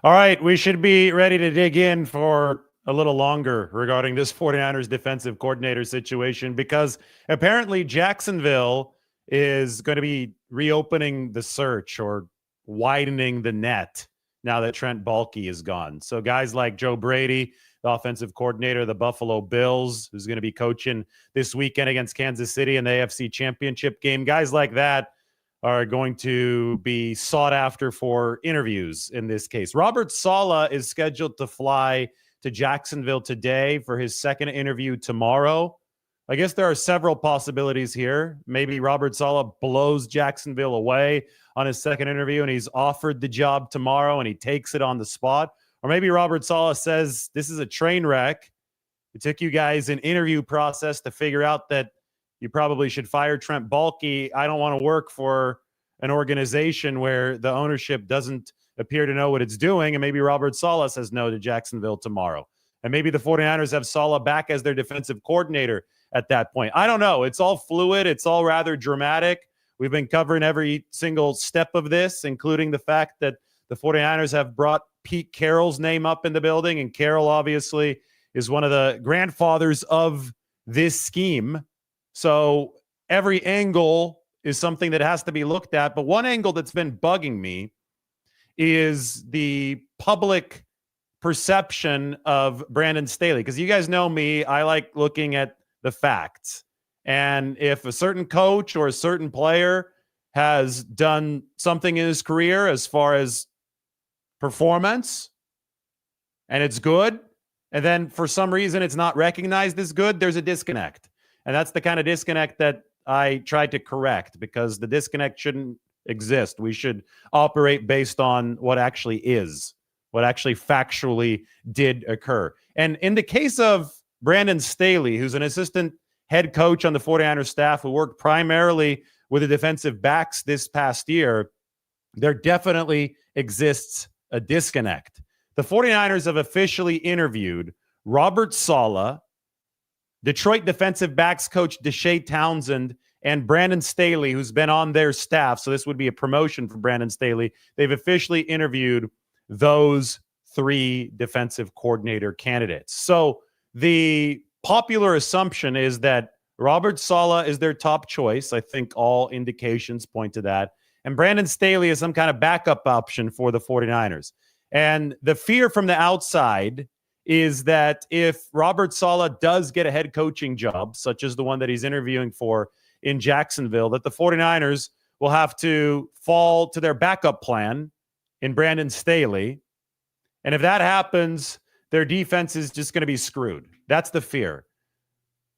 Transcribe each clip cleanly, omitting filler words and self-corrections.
All right, we should be ready to dig in for a little longer regarding this 49ers defensive coordinator situation because apparently Jacksonville is going to be reopening the search or widening the net now that Trent Baalke is gone. So guys like Joe Brady, the offensive coordinator of the Buffalo Bills, who's going to be coaching this weekend against Kansas City in the AFC Championship game, guys like that are going to be sought after for interviews in this case. Robert Saleh is scheduled to fly to Jacksonville today for his second interview tomorrow. I guess there are several possibilities here. Maybe Robert Saleh blows Jacksonville away on his second interview and he's offered the job tomorrow and he takes it on the spot. Or maybe Robert Saleh says, this is a train wreck. It took you guys an interview process to figure out that you probably should fire Trent Baalke. I don't want to work for an organization where the ownership doesn't appear to know what it's doing. And maybe Robert Saleh says no to Jacksonville tomorrow. And maybe the 49ers have Saleh back as their defensive coordinator at that point. I don't know. It's all fluid. It's all rather dramatic. We've been covering every single step of this, including the fact that the 49ers have brought Pete Carroll's name up in the building. And Carroll obviously is one of the grandfathers of this scheme. So every angle is something that has to be looked at. But one angle that's been bugging me is the public perception of Brandon Staley. Because you guys know me, I like looking at the facts. And if a certain coach or a certain player has done something in his career as far as performance and it's good, and then for some reason it's not recognized as good, there's a disconnect. And that's the kind of disconnect that I tried to correct because the disconnect shouldn't exist. We should operate based on what actually is, what actually factually did occur. And in the case of Brandon Staley, who's an assistant head coach on the 49ers staff who worked primarily with the defensive backs this past year, there definitely exists a disconnect. The 49ers have officially interviewed Robert Saleh, Detroit defensive backs coach Deshae Townsend, and Brandon Staley, who's been on their staff. So this would be a promotion for Brandon Staley. They've officially interviewed those three defensive coordinator candidates. So the popular assumption is that Robert Saleh is their top choice. I think all indications point to that. And Brandon Staley is some kind of backup option for the 49ers. And the fear from the outside is that if Robert Saleh does get a head coaching job, such as the one that he's interviewing for in Jacksonville, that the 49ers will have to fall to their backup plan in Brandon Staley. And if that happens, their defense is just going to be screwed. That's the fear.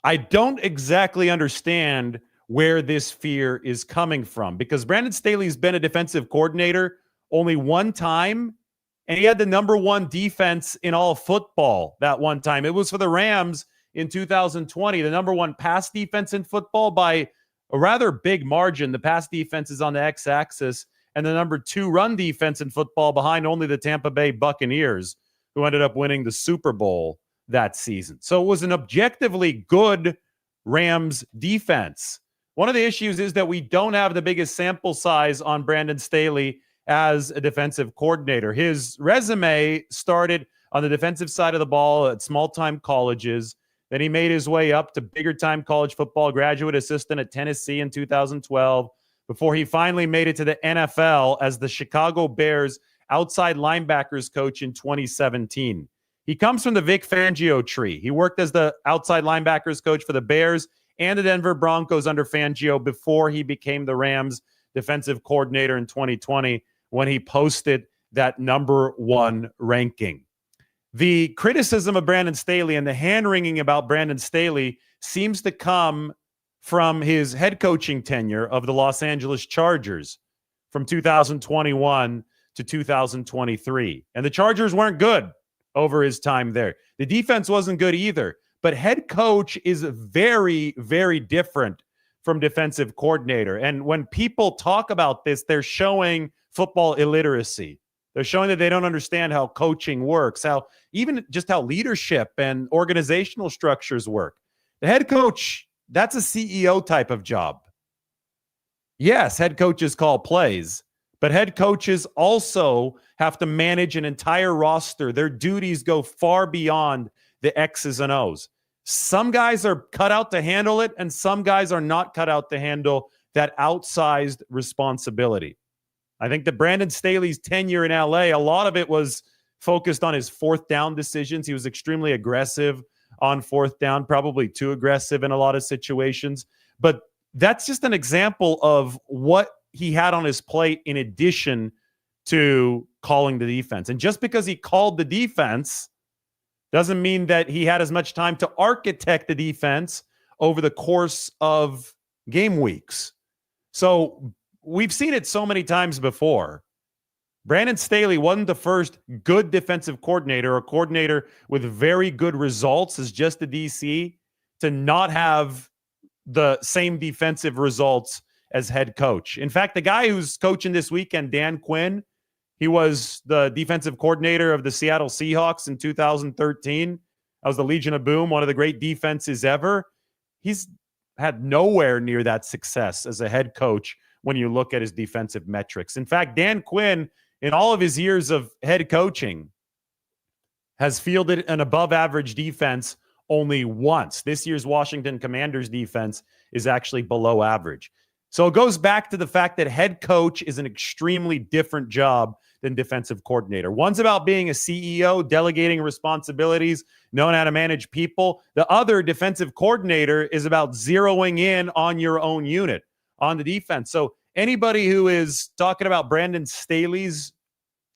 I don't exactly understand where this fear is coming from because Brandon Staley's been a defensive coordinator only one time, and he had the number one defense in all football that one time. It was for the Rams in 2020, the number one pass defense in football by a rather big margin. The pass defense is on the x-axis, and the number two run defense in football behind only the Tampa Bay Buccaneers, who ended up winning the Super Bowl that season. So it was an objectively good Rams defense. One of the issues is that we don't have the biggest sample size on Brandon Staley as a defensive coordinator. His resume started on the defensive side of the ball at small-time colleges. Then he made his way up to bigger-time college football, graduate assistant at Tennessee in 2012, before he finally made it to the NFL as the Chicago Bears outside linebackers coach in 2017. He comes from the Vic Fangio tree. He worked as the outside linebackers coach for the Bears and the Denver Broncos under Fangio before he became the Rams defensive coordinator in 2020 when he posted that number one ranking. The criticism of Brandon Staley and the hand-wringing about Brandon Staley seems to come from his head coaching tenure of the Los Angeles Chargers from 2021 to 2023. And the Chargers weren't good over his time there. The defense wasn't good either. But head coach is very, very different from defensive coordinator. And when people talk about this, they're showing football illiteracy. They're showing that they don't understand how coaching works, how even just how leadership and organizational structures work. The head coach, that's a CEO type of job. Yes, head coaches call plays, But head coaches also have to manage an entire roster. Their duties go far beyond the X's and O's. Some guys are cut out to handle it, and some guys are not cut out to handle that outsized responsibility. I think that Brandon Staley's tenure in LA, a lot of it was focused on his fourth down decisions. He was extremely aggressive on fourth down, probably too aggressive in a lot of situations. But that's just an example of what he had on his plate in addition to calling the defense. And just because he called the defense doesn't mean that he had as much time to architect the defense over the course of game weeks. So we've seen it so many times before. Brandon Staley wasn't the first good defensive coordinator, a coordinator with very good results as just a DC, to not have the same defensive results as head coach. In fact, the guy who's coaching this weekend, Dan Quinn, he was the defensive coordinator of the Seattle Seahawks in 2013. That was the Legion of Boom, one of the great defenses ever. He's had nowhere near that success as a head coach when you look at his defensive metrics. In fact, Dan Quinn, in all of his years of head coaching, has fielded an above-average defense only once. This year's Washington Commanders defense is actually below average. So it goes back to the fact that head coach is an extremely different job than defensive coordinator. One's about being a CEO, delegating responsibilities, knowing how to manage people. The other, defensive coordinator, is about zeroing in on your own unit, on the defense. So anybody who is talking about Brandon Staley's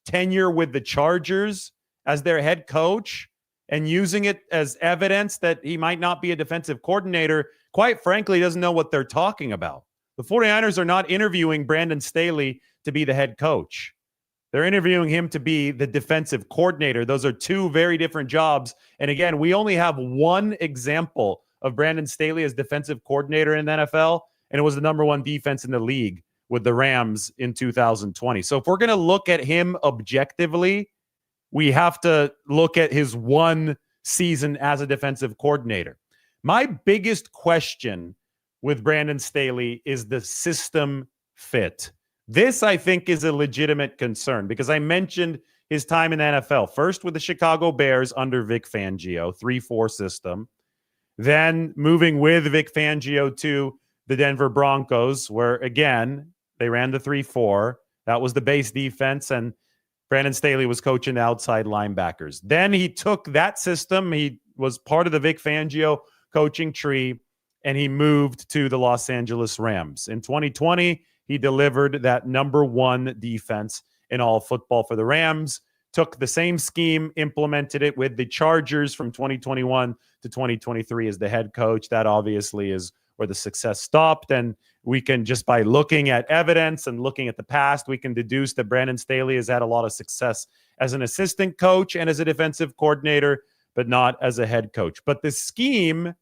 tenure with the Chargers as their head coach and using it as evidence that he might not be a defensive coordinator, quite frankly, doesn't know what they're talking about. The 49ers are not interviewing Brandon Staley to be the head coach. They're interviewing him to be the defensive coordinator. Those are two very different jobs. And again, we only have one example of Brandon Staley as defensive coordinator in the NFL, and it was the number one defense in the league with the Rams in 2020. So if we're going to look at him objectively, we have to look at his one season as a defensive coordinator. My biggest question with Brandon Staley is the system fit. This, I think, is a legitimate concern because I mentioned his time in the NFL. First with the Chicago Bears under Vic Fangio, 3-4 system. Then moving with Vic Fangio to the Denver Broncos, where, again, they ran the 3-4. That was the base defense, and Brandon Staley was coaching the outside linebackers. Then he took that system. He was part of the Vic Fangio coaching tree, and he moved to the Los Angeles Rams. In 2020, he delivered that number one defense in all football for the Rams, took the same scheme, implemented it with the Chargers from 2021 to 2023 as the head coach. That obviously is where the success stopped. And we can, just by looking at evidence and looking at the past, we can deduce that Brandon Staley has had a lot of success as an assistant coach and as a defensive coordinator, but not as a head coach. But the scheme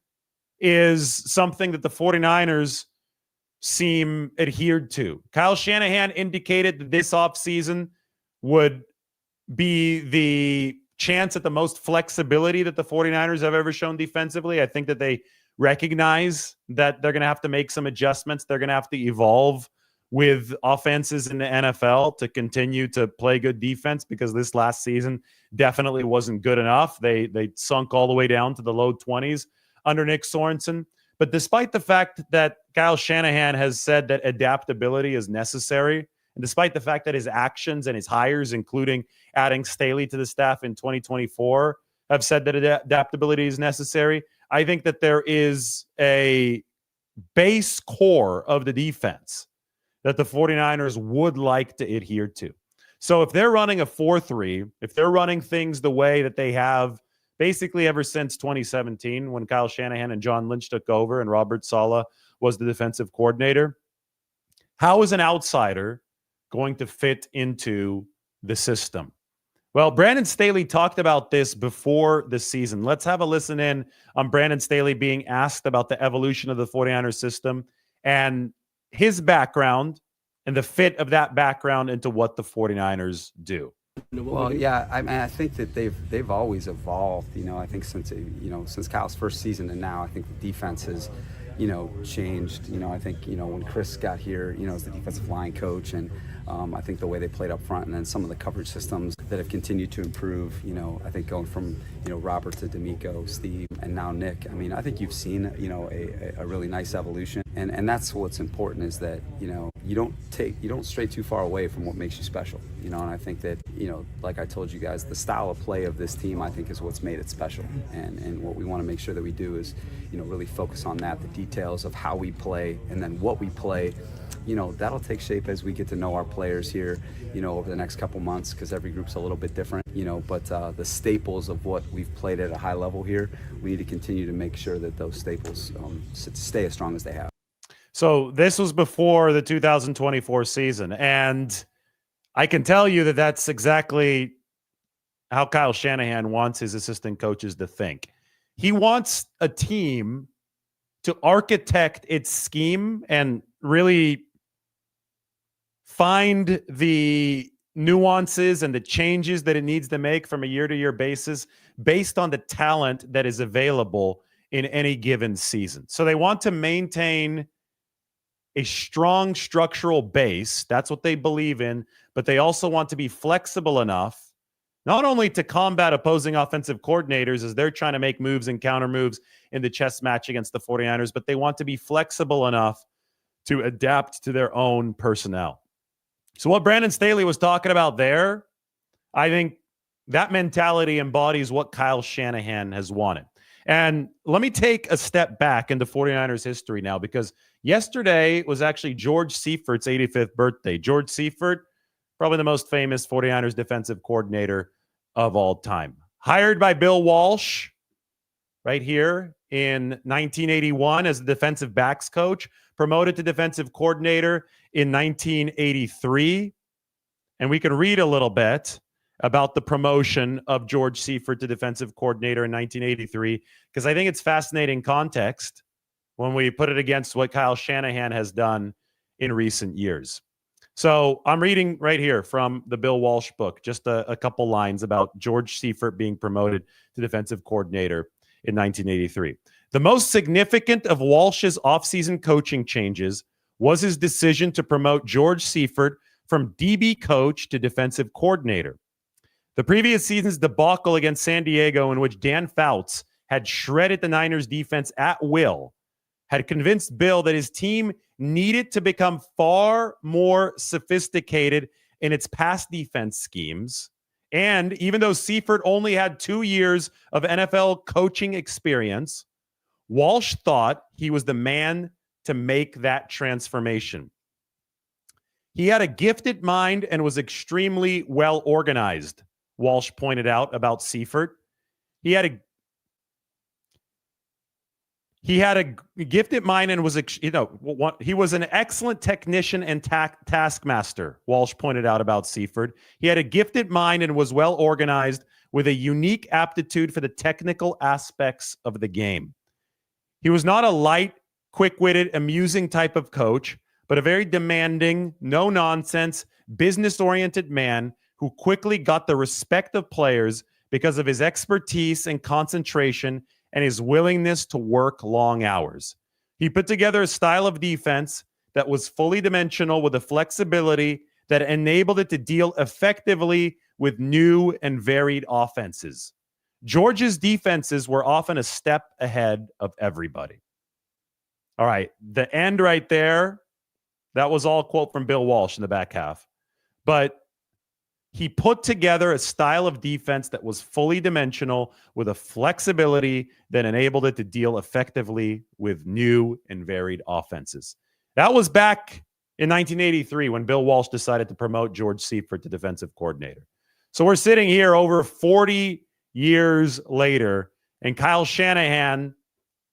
is something that the 49ers seem adhered to. Kyle Shanahan indicated that this offseason would be the chance at the most flexibility that the 49ers have ever shown defensively. I think that they recognize that they're going to have to make some adjustments. They're going to have to evolve with offenses in the NFL to continue to play good defense because this last season definitely wasn't good enough. They sunk all the way down to the low 20s under Nick Sorensen. But despite the fact that Kyle Shanahan has said that adaptability is necessary, and despite the fact that his actions and his hires, including adding Staley to the staff in 2024, have said that adaptability is necessary, I think that there is a base core of the defense that the 49ers would like to adhere to. So if they're running a 4-3, if they're running things the way that they have basically ever since 2017 when Kyle Shanahan and John Lynch took over and Robert Saleh was the defensive coordinator, how is an outsider going to fit into the system? Well, Brandon Staley talked about this before the season. Let's have a listen in on Brandon Staley being asked about the evolution of the 49ers system and his background and the fit of that background into what the 49ers do. Well, yeah, I think that they've always evolved. I think since Kyle's first season and now, I think the defense has, changed. I think when Chris got here, as the defensive line coach, and I think the way they played up front, and then some of the coverage systems that have continued to improve. I think going from Robert to D'Amico, Steve, and now Nick. I mean, I think you've seen a really nice evolution, and that's what's important, is that you don't stray too far away from what makes you special. And I think that like I told you guys, the style of play of this team, I think, is what's made it special, and what we want to make sure that we do is really focus on that, the details of how we play, and then what we play. That'll take shape as we get to know our players here, over the next couple months, because every group's a little bit different, but the staples of what we've played at a high level here, we need to continue to make sure that those staples stay as strong as they have. So this was before the 2024 season, and I can tell you that that's exactly how Kyle Shanahan wants his assistant coaches to think. He wants a team to architect its scheme and really find the nuances and the changes that it needs to make from a year-to-year basis based on the talent that is available in any given season. So they want to maintain a strong structural base. That's what they believe in, but they also want to be flexible enough not only to combat opposing offensive coordinators as they're trying to make moves and counter moves in the chess match against the 49ers, but they want to be flexible enough to adapt to their own personnel. So what Brandon Staley was talking about there, I think that mentality embodies what Kyle Shanahan has wanted. And let me take a step back into 49ers history now, because yesterday was actually George Seifert's 85th birthday. George Seifert, probably the most famous 49ers defensive coordinator of all time. Hired by Bill Walsh right here in 1981 as the defensive backs coach, promoted to defensive coordinator in 1983. And we can read a little bit about the promotion of George Seifert to defensive coordinator in 1983, because I think it's fascinating context when we put it against what Kyle Shanahan has done in recent years. So I'm reading right here from the Bill Walsh book, just a couple lines about George Seifert being promoted to defensive coordinator in 1983. The most significant of Walsh's offseason coaching changes was his decision to promote George Seifert from DB coach to defensive coordinator. The previous season's debacle against San Diego, in which Dan Fouts had shredded the Niners defense at will, had convinced Bill that his team needed to become far more sophisticated in its pass defense schemes. And even though Seifert only had 2 years of NFL coaching experience, Walsh thought he was the man to make that transformation. He had a gifted mind and was extremely well organized, Walsh pointed out about Seifert. He had a gifted mind and was, he was an excellent technician and taskmaster, Walsh pointed out about Seifert. He had a gifted mind and was well organized with a unique aptitude for the technical aspects of the game. He was not a light, quick-witted, amusing type of coach, but a very demanding, no-nonsense, business-oriented man who quickly got the respect of players because of his expertise and concentration and his willingness to work long hours. He put together a style of defense that was fully dimensional with a flexibility that enabled it to deal effectively with new and varied offenses. Georgia's defenses were often a step ahead of everybody. All right, the end right there, that was all quote from Bill Walsh in the back half. But he put together a style of defense that was fully dimensional with a flexibility that enabled it to deal effectively with new and varied offenses. That was back in 1983 when Bill Walsh decided to promote George Seifert to defensive coordinator. So we're sitting here over 40 years later, and Kyle Shanahan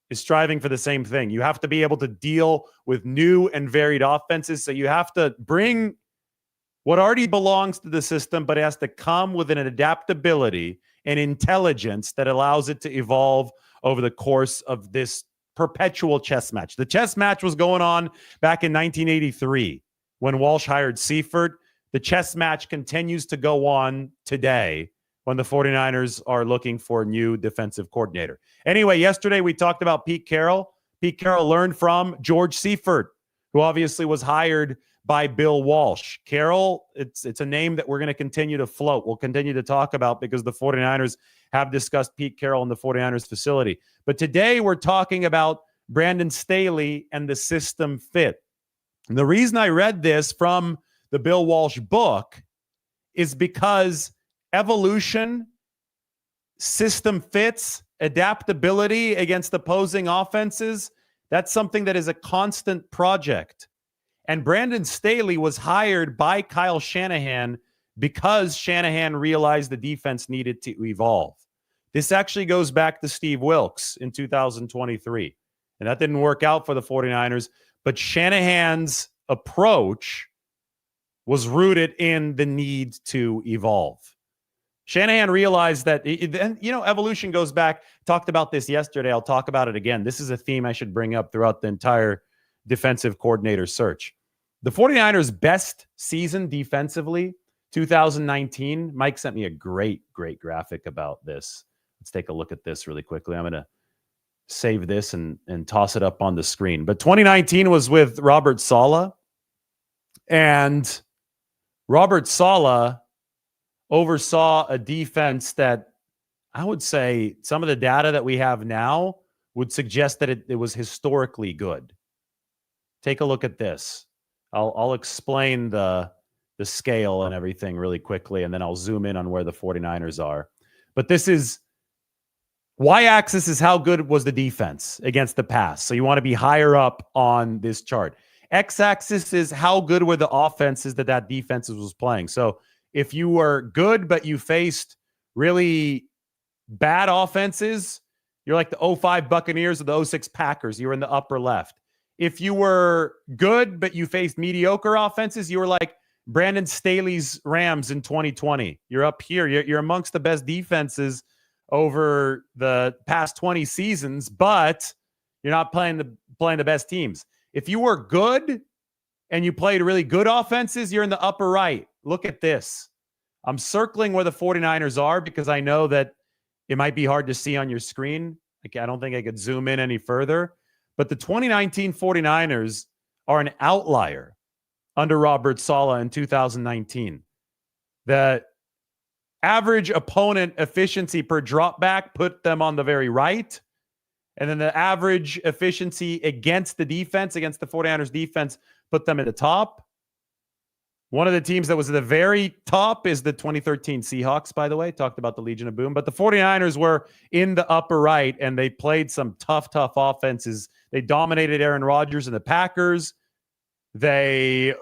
is striving for the same thing. You have to be able to deal with new and varied offenses. So you have to bring what already belongs to the system, but it has to come with an adaptability and intelligence that allows it to evolve over the course of this perpetual chess match. The chess match was going on back in 1983 when Walsh hired Seifert. The chess match continues to go on today when the 49ers are looking for a new defensive coordinator. Anyway, yesterday we talked about Pete Carroll. Pete Carroll learned from George Seifert, who obviously was hired by Bill Walsh. Carroll, it's a name that we're going to continue to float. We'll continue to talk about because the 49ers have discussed Pete Carroll in the 49ers facility. But today we're talking about Brandon Staley and the system fit. And the reason I read this from the Bill Walsh book is because evolution, system fits, adaptability against opposing offenses, that's something that is a constant project. And Brandon Staley was hired by Kyle Shanahan because Shanahan realized the defense needed to evolve. This actually goes back to Steve Wilkes in 2023. And that didn't work out for the 49ers. But Shanahan's approach was rooted in the need to evolve. Shanahan realized that, evolution goes back. Talked about this yesterday. I'll talk about it again. This is a theme I should bring up throughout the entire defensive coordinator search. The 49ers' best season defensively, 2019. Mike sent me a great graphic about this. Let's take a look at this really quickly. I'm going to save this and toss it up on the screen. But 2019 was with Robert Saleh. And Robert Saleh oversaw a defense that I would say some of the data that we have now would suggest that it was historically good. Take a look at this. I'll explain the scale and everything really quickly, and then I'll zoom in on where the 49ers are. But this is y-axis is how good was the defense against the pass. So you want to be higher up on this chart. X-axis is how good were the offenses that defense was playing. So if you were good, but you faced really bad offenses, you're like the 05 Buccaneers or the 06 Packers. You were in the upper left. If you were good, but you faced mediocre offenses, you were like Brandon Staley's Rams in 2020. You're up here. You're amongst the best defenses over the past 20 seasons, but you're not playing the best teams. If you were good and you played really good offenses, you're in the upper right. Look at this. I'm circling where the 49ers are because I know that it might be hard to see on your screen. I don't think I could zoom in any further. But the 2019 49ers are an outlier under Robert Saleh in 2019. The average opponent efficiency per drop back put them on the very right. And then the average efficiency against the defense, against the 49ers defense, put them at the top. One of the teams that was at the very top is the 2013 Seahawks, by the way. Talked about the Legion of Boom. But the 49ers were in the upper right, and they played some tough offenses. They dominated Aaron Rodgers and the Packers. They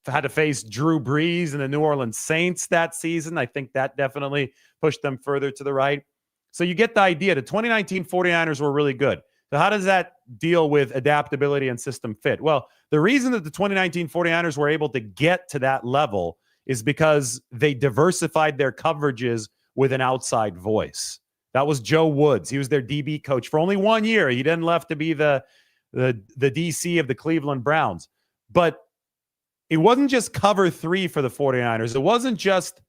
had to face Drew Brees and the New Orleans Saints that season. I think that definitely pushed them further to the right. So you get the idea. The 2019 49ers were really good. So how does that deal with adaptability and system fit? Well, the reason that the 2019 49ers were able to get to that level is because they diversified their coverages with an outside voice. That was Joe Woods. He was their DB coach for only 1 year. He then left to be the DC of the Cleveland Browns. But it wasn't just cover 3 for the 49ers. It wasn't just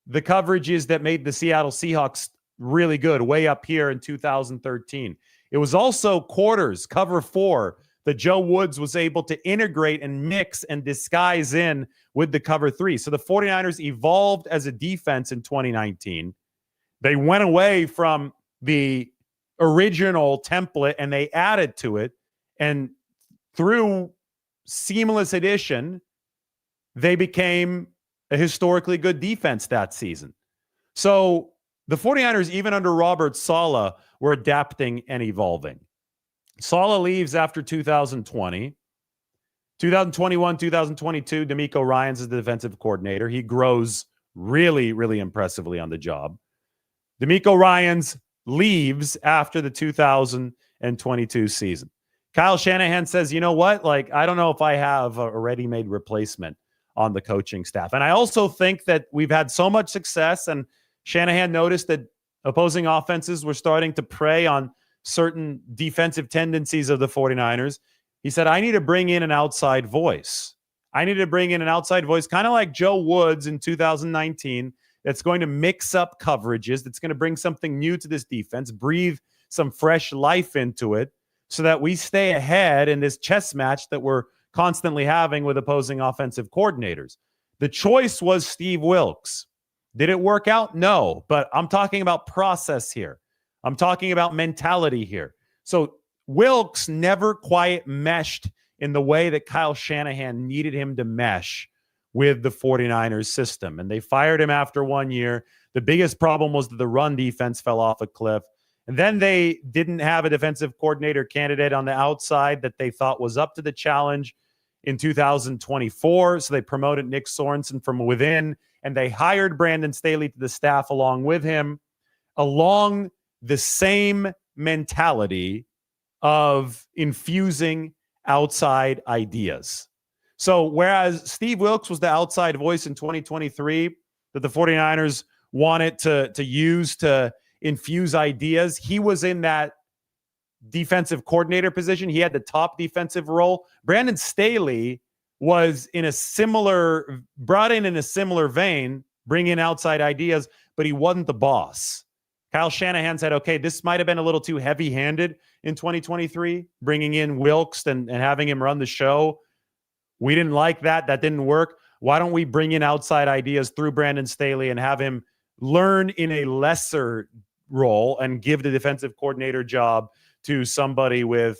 the coverages that made the Seattle Seahawks really good way up here in 2013. It was also quarters, cover 4, that Joe Woods was able to integrate and mix and disguise in with the cover 3. So the 49ers evolved as a defense in 2019. They went away from the original template and they added to it. And through seamless addition, they became a historically good defense that season. So the 49ers, even under Robert Saleh, were adapting and evolving. Saleh leaves after 2020. 2021, 2022, DeMeco Ryans is the defensive coordinator. He grows really impressively on the job. DeMeco Ryans leaves after the 2022 season. Kyle Shanahan says, you know what? I don't know if I have a ready-made replacement on the coaching staff. And I also think that we've had so much success, and Shanahan noticed that opposing offenses were starting to prey on certain defensive tendencies of the 49ers. He said, I need to bring in an outside voice. I need to bring in an outside voice, kind of like Joe Woods in 2019, that's going to mix up coverages, that's going to bring something new to this defense, breathe some fresh life into it so that we stay ahead in this chess match that we're constantly having with opposing offensive coordinators. The choice was Steve Wilks. Did it work out? No, but I'm talking about process here. I'm talking about mentality here. So Wilks never quite meshed in the way that Kyle Shanahan needed him to mesh with the 49ers system. And they fired him after 1 year. The biggest problem was that the run defense fell off a cliff. And then they didn't have a defensive coordinator candidate on the outside that they thought was up to the challenge in 2024. So they promoted Nick Sorensen from within, and they hired Brandon Staley to the staff along with him, along the same mentality of infusing outside ideas. So whereas Steve Wilks was the outside voice in 2023 that the 49ers wanted to use to infuse ideas, he was in that defensive coordinator position. He had the top defensive role. Brandon Staley was brought in a similar vein, bringing outside ideas, but he wasn't the boss. Kyle Shanahan said, okay, this might have been a little too heavy-handed in 2023, bringing in Wilks and having him run the show. We didn't like that. That didn't work. Why don't we bring in outside ideas through Brandon Staley and have him learn in a lesser role and give the defensive coordinator job to somebody with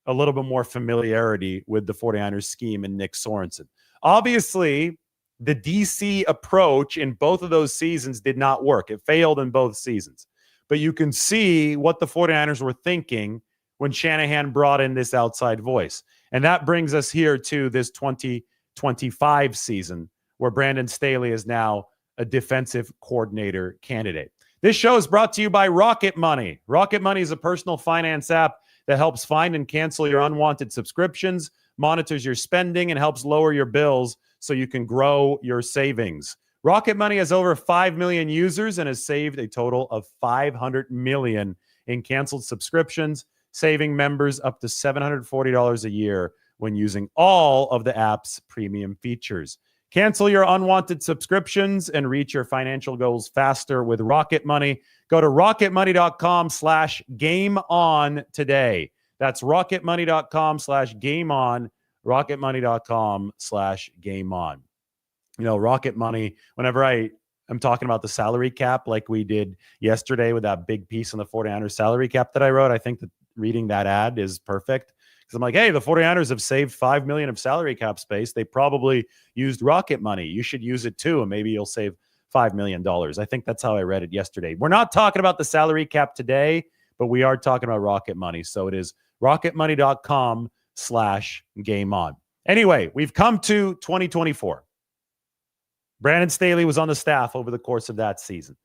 a little bit more familiarity with the 49ers scheme and Nick Sorensen. Obviously, the DC approach in both of those seasons did not work. It failed in both seasons. But you can see what the 49ers were thinking when Shanahan brought in this outside voice. And that brings us here to this 2025 season where Brandon Staley is now a defensive coordinator candidate. This show is brought to you by Rocket Money. Rocket Money is a personal finance app that helps find and cancel your unwanted subscriptions, monitors your spending, and helps lower your bills so you can grow your savings. Rocket Money has over 5 million users and has saved a total of $500 million in canceled subscriptions, saving members up to $740 a year when using all of the app's premium features. Cancel your unwanted subscriptions and reach your financial goals faster with Rocket Money. Go to rocketmoney.com/gameon today. That's rocketmoney.com/gameon, rocketmoney.com/gameon. You know, Rocket Money, whenever I'm talking about the salary cap like we did yesterday with that big piece on the 49ers salary cap that I wrote, I think that reading that ad is perfect. Because I'm like, hey, the 49ers have saved $5 million of salary cap space. They probably used Rocket Money. You should use it too, and maybe you'll save $5 million. I think that's how I read it yesterday. We're not talking about the salary cap today, but we are talking about Rocket Money. So it is rocketmoney.com/gameon. Anyway, we've come to 2024. Brandon Staley was on the staff over the course of that season,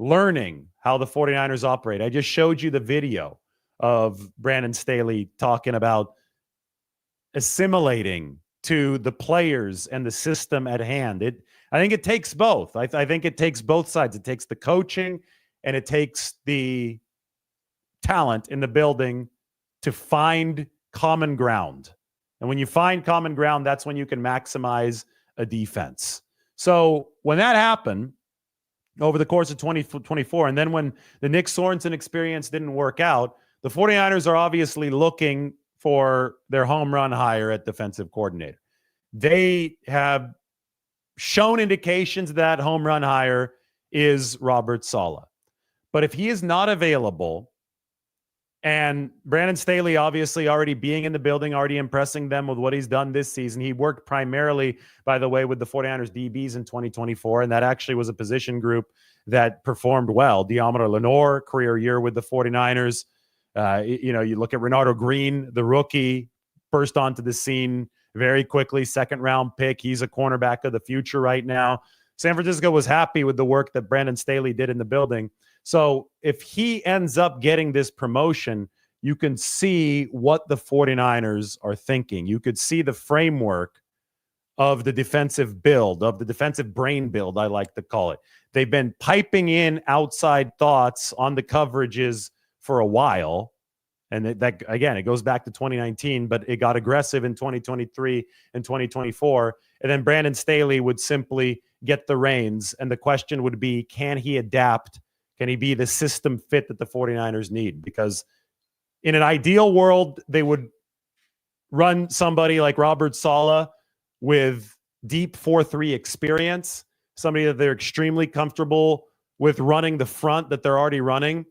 learning how the 49ers operate. I just showed you the video of Brandon Staley talking about assimilating to the players and the system at hand. I think it takes both. I think it takes both sides. It takes the coaching and it takes the talent in the building to find common ground. And when you find common ground, that's when you can maximize a defense. So when that happened over the course of 2024, and then when the Nick Sorensen experience didn't work out, the 49ers are obviously looking for their home run hire at defensive coordinator. They have shown indications that home run hire is Robert Saleh. But if he is not available, and Brandon Staley obviously already being in the building, already impressing them with what he's done this season. He worked primarily, by the way, with the 49ers DBs in 2024, and that actually was a position group that performed well. Deommodore Lenoir, career year with the 49ers. You look at Renardo Green, the rookie, burst onto the scene very quickly, second-round pick. He's a cornerback of the future right now. San Francisco was happy with the work that Brandon Staley did in the building. So if he ends up getting this promotion, you can see what the 49ers are thinking. You could see the framework of the defensive build, of the defensive brain build, I like to call it. They've been piping in outside thoughts on the coverages for a while. And that again, it goes back to 2019, but it got aggressive in 2023 and 2024. And then Brandon Staley would simply get the reins. And the question would be, can he adapt? Can he be the system fit that the 49ers need? Because in an ideal world, they would run somebody like Robert Saleh with deep 4-3 experience, somebody that they're extremely comfortable with running the front that they're already running.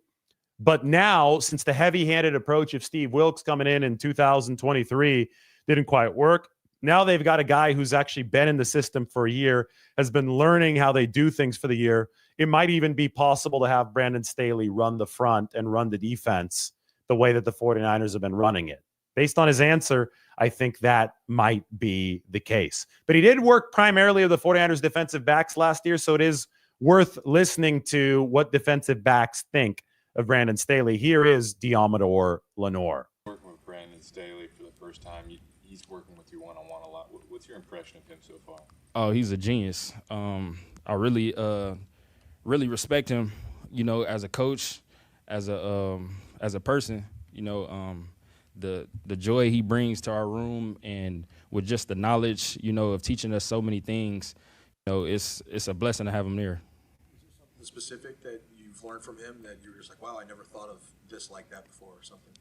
But now, since the heavy-handed approach of Steve Wilks coming in 2023 didn't quite work, now they've got a guy who's actually been in the system for a year, has been learning how they do things for the year. It might even be possible to have Brandon Staley run the front and run the defense the way that the 49ers have been running it. Based on his answer, I think that might be the case. But he did work primarily with the 49ers defensive backs last year, so it is worth listening to what defensive backs think of Brandon Staley. Here is Diamador Lenore. Working with Brandon Staley for the first time, he's working with you one-on-one a lot. What's your impression of him so far? Oh, he's a genius. I really respect him, as a coach, as a person, the joy he brings to our room, and with just the knowledge, of teaching us so many things, it's a blessing to have him there. Is there something specific that you've learned from him that you're just like, wow, I never thought of this like that before, or something?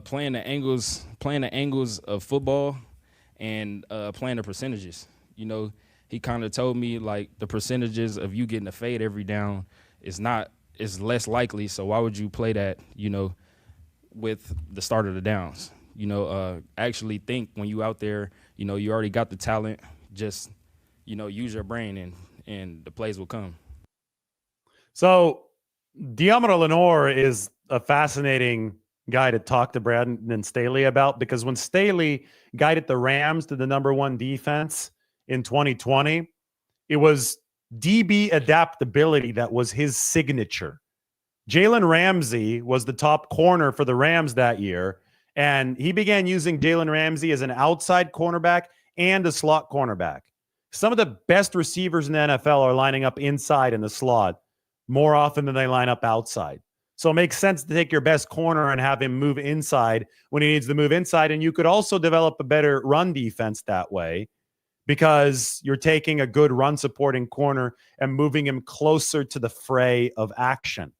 Playing the angles of football, and playing the percentages. He kind of told me, like, the percentages of you getting a fade every down is less likely. So why would you play that, with the start of the downs? Actually think when you out there, you already got the talent. Just, use your brain and the plays will come. So Diamador Lenore is a fascinating guy to talk to Brandon Staley about, because when Staley guided the Rams to the #1 defense in 2020, it was DB adaptability that was his signature. Jalen Ramsey was the top corner for the Rams that year, and he began using Jalen Ramsey as an outside cornerback and a slot cornerback. Some of the best receivers in the NFL are lining up inside in the slot more often than they line up outside. So it makes sense to take your best corner and have him move inside when he needs to move inside. And you could also develop a better run defense that way, because you're taking a good run supporting corner and moving him closer to the fray of action.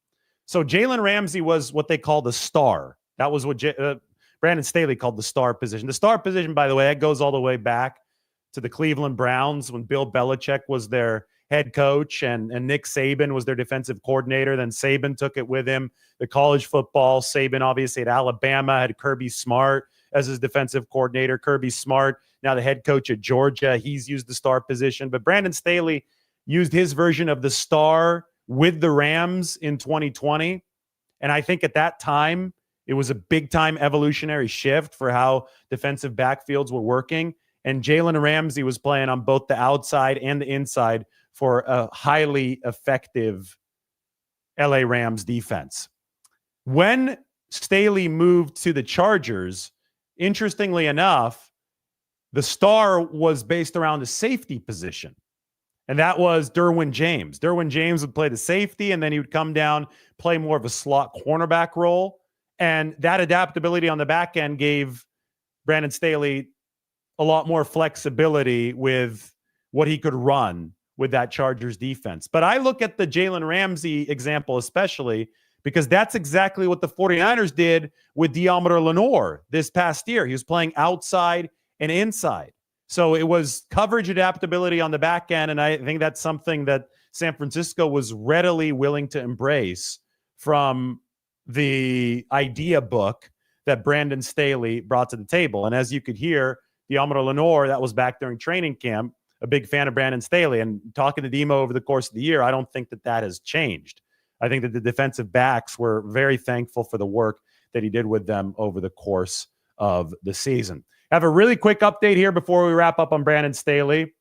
So Jalen Ramsey was what they call the star. That was what Brandon Staley called the star position. The star position, by the way, that goes all the way back to the Cleveland Browns when Bill Belichick was their head coach and Nick Saban was their defensive coordinator. Then Saban took it with him. The college football, Saban obviously at Alabama had Kirby Smart as his defensive coordinator. Kirby Smart, now the head coach at Georgia, he's used the star position. But Brandon Staley used his version of the star with the Rams in 2020. And I think at that time, it was a big-time evolutionary shift for how defensive backfields were working. And Jalen Ramsey was playing on both the outside and the inside for a highly effective LA Rams defense. When Staley moved to the Chargers, interestingly enough, the star was based around the safety position. And that was Derwin James. Derwin James would play the safety, and then he would come down, play more of a slot cornerback role. And that adaptability on the back end gave Brandon Staley a lot more flexibility with what he could run with that Chargers defense. But I look at the Jalen Ramsey example especially because that's exactly what the 49ers did with Diamador Lenore this past year. He was playing outside and inside. So it was coverage adaptability on the back end, and I think that's something that San Francisco was readily willing to embrace from the idea book that Brandon Staley brought to the table. And as you could hear, Diamador Lenore, that was back during training camp, a big fan of Brandon Staley. And talking to Demo over the course of the year, I don't think that has changed. I think that the defensive backs were very thankful for the work that he did with them over the course of the season. I have a really quick update here before we wrap up on Brandon Staley.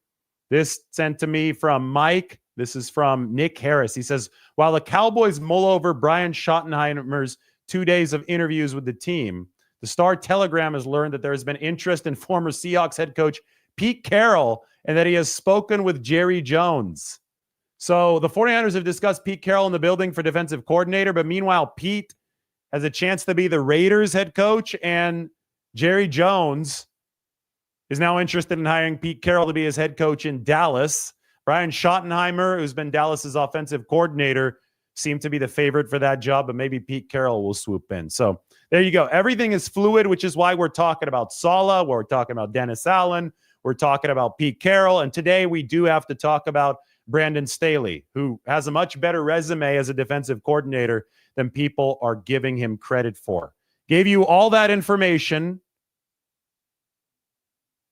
This sent to me from Mike. This is from Nick Harris. He says, while the Cowboys mull over Brian Schottenheimer's 2 days of interviews with the team, the Star Telegram has learned that there has been interest in former Seahawks head coach Pete Carroll and that he has spoken with Jerry Jones. So the 49ers have discussed Pete Carroll in the building for defensive coordinator, but meanwhile, Pete has a chance to be the Raiders head coach, and Jerry Jones is now interested in hiring Pete Carroll to be his head coach in Dallas. Brian Schottenheimer, who's been Dallas's offensive coordinator, seem to be the favorite for that job, but maybe Pete Carroll will swoop in. So there you go. Everything is fluid, which is why we're talking about Saleh, we're talking about Dennis Allen, we're talking about Pete Carroll, and today we do have to talk about Brandon Staley, who has a much better resume as a defensive coordinator than people are giving him credit for. Gave you all that information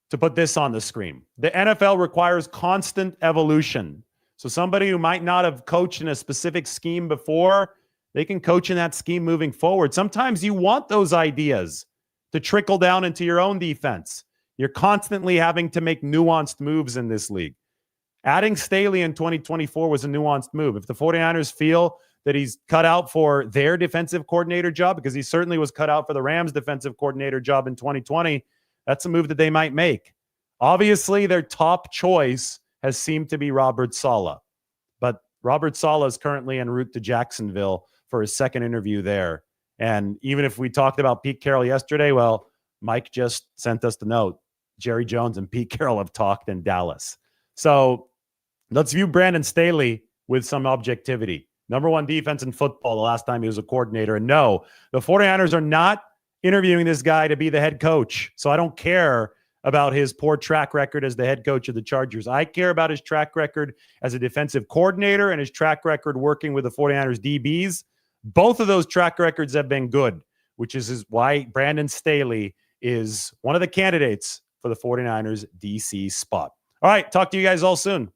to put this on the screen. The NFL requires constant evolution. So somebody who might not have coached in a specific scheme before, they can coach in that scheme moving forward. Sometimes you want those ideas to trickle down into your own defense. You're constantly having to make nuanced moves in this league. Adding Staley in 2024 was a nuanced move. If the 49ers feel that he's cut out for their defensive coordinator job, because he certainly was cut out for the Rams defensive coordinator job in 2020, that's a move that they might make. Obviously, their top choice has seemed to be Robert Saleh. But Robert Saleh is currently en route to Jacksonville for his second interview there. And even if we talked about Pete Carroll yesterday, well, Mike just sent us the note. Jerry Jones and Pete Carroll have talked in Dallas. So let's view Brandon Staley with some objectivity. Number one defense in football the last time he was a coordinator. And no, the 49ers are not interviewing this guy to be the head coach. So I don't care about his poor track record as the head coach of the Chargers. I care about his track record as a defensive coordinator and his track record working with the 49ers DBs. Both of those track records have been good, which is why Brandon Staley is one of the candidates for the 49ers DC spot. All right, talk to you guys all soon.